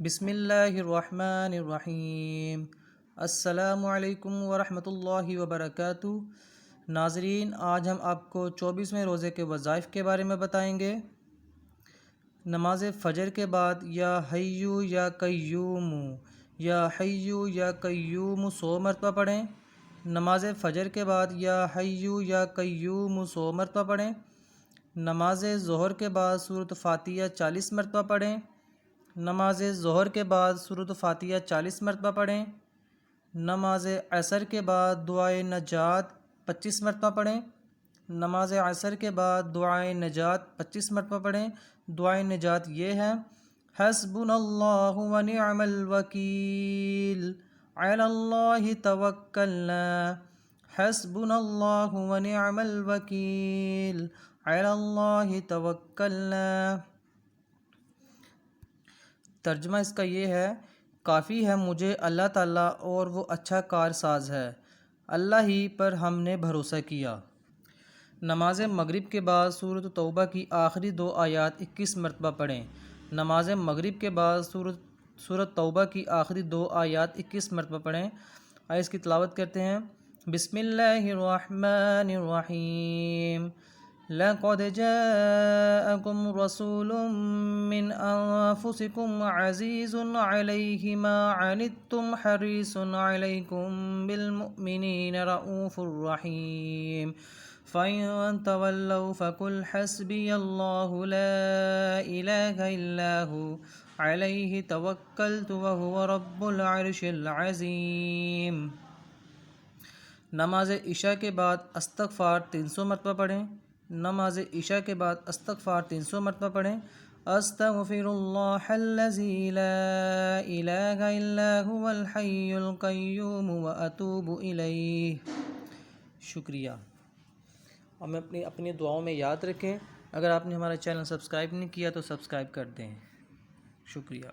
بسم اللہ الرحمن الرحیم۔ السلام علیکم ورحمۃ اللہ وبرکاتہ۔ ناظرین، آج ہم آپ کو 24ویں روزے کے وظائف کے بارے میں بتائیں گے۔ نماز فجر کے بعد یا حیو یا قیوم، یا حیو یا قیوم 100 مرتبہ پڑھیں۔ نماز فجر کے بعد یا حیو یا قیوم 100 مرتبہ پڑھیں۔ نماز ظہر کے بعد سورۃ فاتحہ 40 مرتبہ پڑھیں۔ نماز ظہر کے بعد سورۃ فاتحہ 40 مرتبہ پڑھیں۔ نماز عصر کے بعد دعائے نجات 25 مرتبہ پڑھیں۔ نماز عصر کے بعد دعائے نجات 25 مرتبہ پڑھیں۔ دعائے نجات یہ ہے: حسبنا اللہ ونعم الوکیل، علی اللہ توکلنا، حسبنا اللہ ونعم الوکیل، علی اللہ توکلنا۔ ترجمہ اس کا یہ ہے: کافی ہے مجھے اللہ تعالیٰ اور وہ اچھا کارساز ہے، اللہ ہی پر ہم نے بھروسہ کیا۔ نماز مغرب کے بعد سورۃ توبہ کی آخری 2 آیات 21 مرتبہ پڑھیں۔ نماز مغرب کے بعد سورۃ توبہ کی آخری 2 آیات 21 مرتبہ پڑھیں۔ آئے اس کی تلاوت کرتے ہیں۔ بسم اللہ الرحمن الرحیم۔ لَقَدْ جَاءَكُمْ رَسُولٌ مِّنْ أَنفُسِكُمْ عَزِيزٌ عَلَيْهِ مَا عَنِتُّمْ حَرِيصٌ عَلَيْكُمْ بِالْمُؤْمِنِينَ رَءُوفٌ رَّحِيمٌ فَإِن تَوَلَّوْا فَقُلْ حَسْبِيَ اللَّهُ لَا إِلَٰهَ إِلَّا هُوَ عَلَيْهِ تَوَكَّلْتُ وَهُوَ رَبُّ الْعَرْشِ الْعَظِيمِ۔ نماز عشاء کے بعد استغفار 300 مرتبہ پڑھیں۔ نماز عشاء کے بعد استغفار 300 مرتبہ پڑھیں۔ استغفر اللہ الذی لا الہ الا هو الحی القیوم واتوب الیہ۔ شکریہ۔ اور ہمیں اپنی دعاؤں میں یاد رکھیں۔ اگر آپ نے ہمارا چینل سبسکرائب نہیں کیا تو سبسکرائب کر دیں۔ شکریہ۔